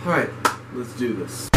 Alright, let's do this.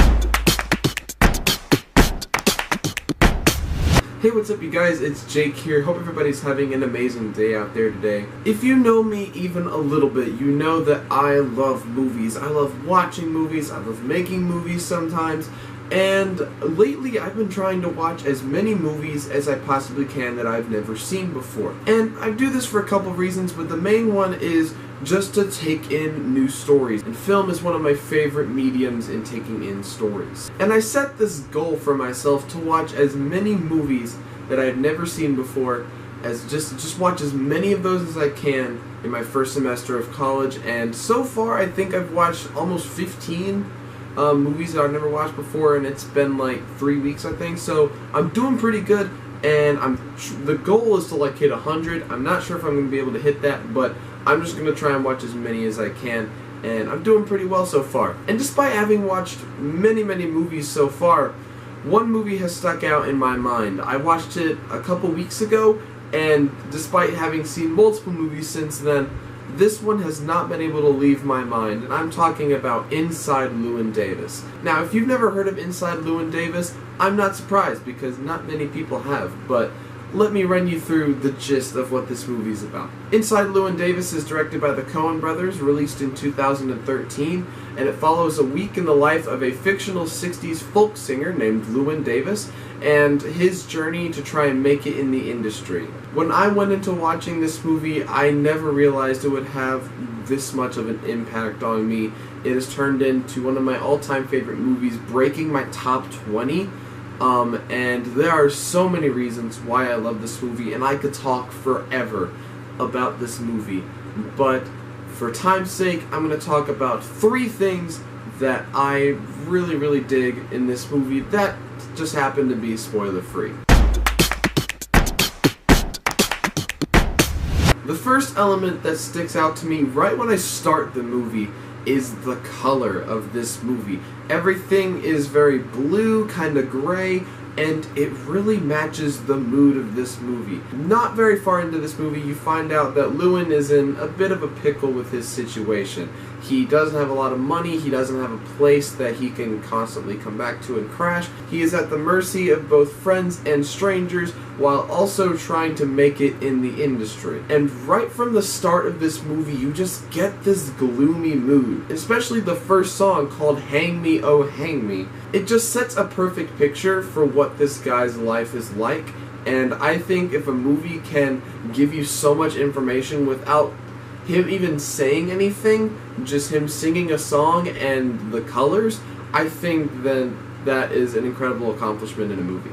Hey, what's up you guys? It's Jake here. Hope everybody's having an amazing day out there today. If you know me even a little bit, you know that I love movies. I love watching movies. I love making movies sometimes. And lately I've been trying to watch as many movies as I possibly can that I've never seen before. And I do this for a couple of reasons, but the main one is just to take in new stories. And film is one of my favorite mediums in taking in stories. And I set this goal for myself to watch as many movies that I had never seen before, as just watch as many of those as I can in my first semester of college. And so far I think I've watched almost 15 movies that I've never watched before, and it's been like 3 weeks I think, so I'm doing pretty good. And the goal is to like hit 100. I'm not sure if I'm going to be able to hit that, but I'm just going to try and watch as many as I can, and I'm doing pretty well so far. And despite having watched many movies so far, one movie has stuck out in my mind. I watched it a couple weeks ago, and despite having seen multiple movies since then, this one has not been able to leave my mind, and I'm talking about Inside Llewyn Davis. Now, if you've never heard of Inside Llewyn Davis, I'm not surprised, because not many people have, but let me run you through the gist of what this movie is about. Inside Llewyn Davis is directed by the Coen brothers, released in 2013, and it follows a week in the life of a fictional 60s folk singer named Llewyn Davis, and his journey to try and make it in the industry. When I went into watching this movie, I never realized it would have this much of an impact on me. It has turned into one of my all-time favorite movies, breaking my top 20. And there are so many reasons why I love this movie, and I could talk forever about this movie. But for time's sake, I'm going to talk about 3 things that I really dig in this movie that just happen to be spoiler-free. The first element that sticks out to me right when I start the movie is the color of this movie. Everything is very blue, kind of gray, and it really matches the mood of this movie. Not very far into this movie, you find out that Llewyn is in a bit of a pickle with his situation. He doesn't have a lot of money, he doesn't have a place that he can constantly come back to and crash. He is at the mercy of both friends and strangers, while also trying to make it in the industry. And right from the start of this movie, you just get this gloomy mood. Especially the first song, called Hang Me, Oh Hang Me. It just sets a perfect picture for what this guy's life is like, and I think if a movie can give you so much information without him even saying anything, just him singing a song and the colors, I think then that is an incredible accomplishment in a movie.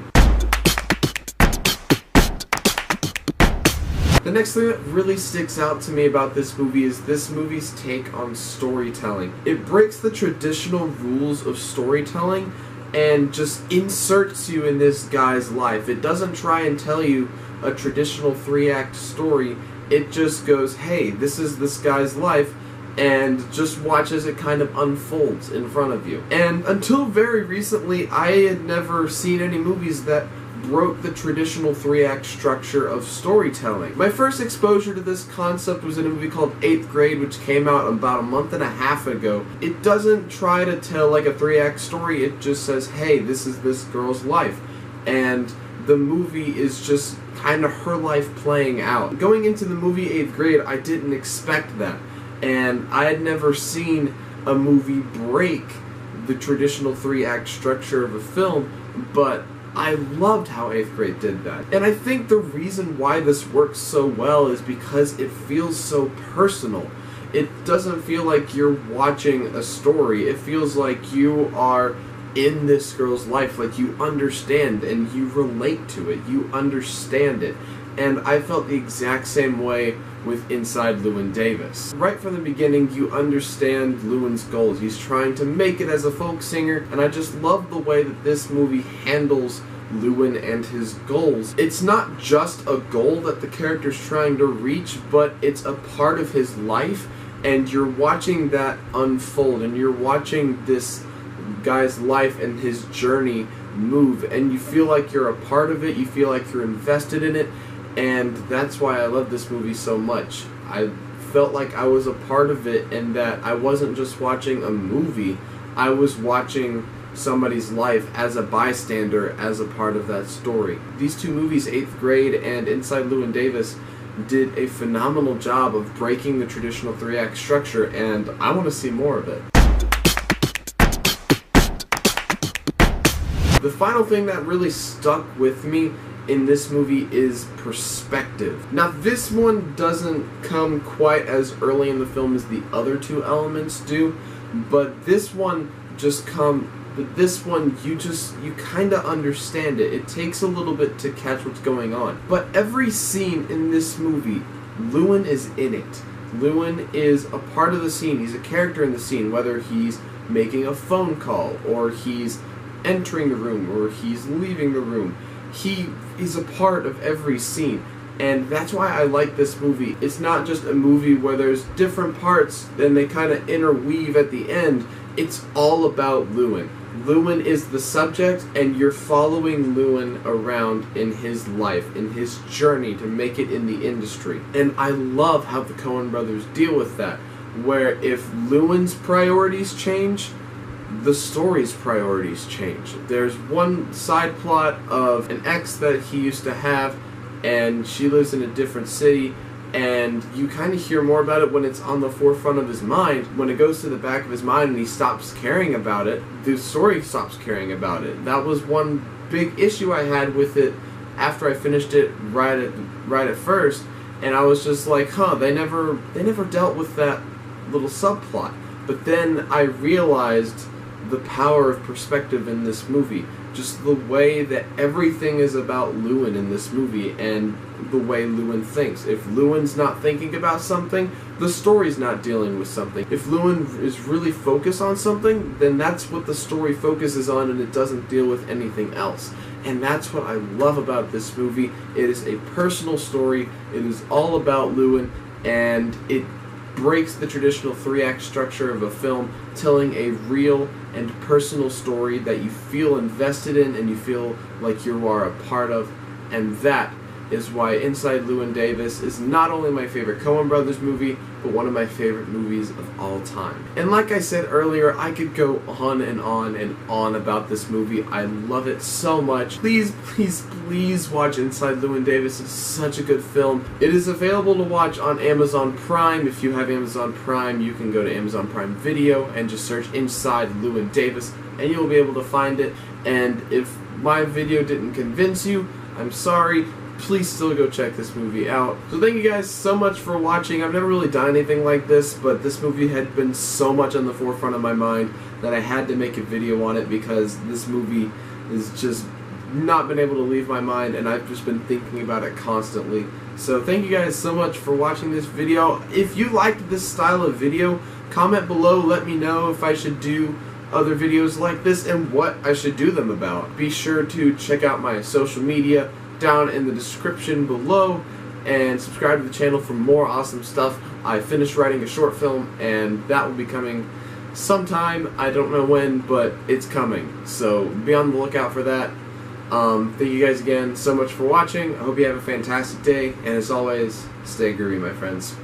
The next thing that really sticks out to me about this movie is this movie's take on storytelling. It breaks the traditional rules of storytelling and just inserts you in this guy's life. It doesn't try and tell you a traditional 3-act story. It just goes, hey, this is this guy's life, and just watch as it kind of unfolds in front of you. And until very recently, I had never seen any movies that broke the traditional 3-act structure of storytelling. My first exposure to this concept was in a movie called 8th Grade, which came out about a month and a half ago. It doesn't try to tell like a 3-act story, it just says, hey, this is this girl's life. And the movie is just kind of her life playing out. Going into the movie 8th Grade, I didn't expect that. And I had never seen a movie break the traditional 3-act structure of a film, but I loved how 8th Grade did that. And I think the reason why this works so well is because it feels so personal. It doesn't feel like you're watching a story. It feels like you are in this girl's life, like you understand and you relate to it. You understand it. And I felt the exact same way with Inside Llewyn Davis. Right from the beginning, you understand Llewyn's goals. He's trying to make it as a folk singer, and I just love the way that this movie handles Llewyn and his goals. It's not just a goal that the character's trying to reach, but it's a part of his life, and you're watching that unfold, and you're watching this guy's life and his journey move, and you feel like you're a part of it, you feel like you're invested in it, and that's why I love this movie so much. I felt like I was a part of it, and that I wasn't just watching a movie, I was watching somebody's life as a bystander, as a part of that story. These two movies, 8th Grade and Inside Llewyn Davis, did a phenomenal job of breaking the traditional 3-act structure, and I want to see more of it. The final thing that really stuck with me in this movie is perspective. Now, this one doesn't come quite as early in the film as the other two elements do, but this one you kind of understand it. It takes a little bit to catch what's going on. But every scene in this movie, Llewyn is in it. Llewyn is a part of the scene. He's a character in the scene, whether he's making a phone call, or he's entering the room, or he's leaving the room. He is a part of every scene. And that's why I like this movie. It's not just a movie where there's different parts and they kind of interweave at the end. It's all about Llewyn. Llewyn is the subject, and you're following Llewyn around in his life, in his journey to make it in the industry. And I love how the Coen brothers deal with that, where if Llewyn's priorities change, the story's priorities change. There's one side plot of an ex that he used to have, and she lives in a different city, and you kind of hear more about it when it's on the forefront of his mind. When it goes to the back of his mind and he stops caring about it, the story stops caring about it. That was one big issue I had with it after I finished it right at first, and I was just like, they never dealt with that little subplot. But then I realized the power of perspective in this movie. Just the way that everything is about Llewyn in this movie, and the way Llewyn thinks. If Llewyn's not thinking about something, the story's not dealing with something. If Llewyn is really focused on something, then that's what the story focuses on, and it doesn't deal with anything else. And that's what I love about this movie. It is a personal story. It is all about Llewyn, and it breaks the traditional 3-act structure of a film, telling a real and personal story that you feel invested in and you feel like you are a part of. And that is why Inside Llewyn Davis is not only my favorite Coen Brothers movie, but one of my favorite movies of all time. And like I said earlier, I could go on and on and on about this movie. I love it so much. Please, please, please watch Inside Llewyn Davis. It's such a good film. It is available to watch on Amazon Prime. If you have Amazon Prime, you can go to Amazon Prime Video and just search Inside Llewyn Davis, and you'll be able to find it. And if my video didn't convince you, I'm sorry. Please still go check this movie out. So thank you guys so much for watching. I've never really done anything like this, but this movie had been so much on the forefront of my mind that I had to make a video on it, because this movie has just not been able to leave my mind, and I've just been thinking about it constantly. So thank you guys so much for watching this video. If you liked this style of video, comment below, let me know if I should do other videos like this and what I should do them about. Be sure to check out my social media down in the description below, and subscribe to the channel for more awesome stuff. I finished writing a short film, and that will be coming sometime. I don't know when, but it's coming, so be on the lookout for that. Thank you guys again so much for watching. I hope you have a fantastic day, and as always, stay groovy, my friends.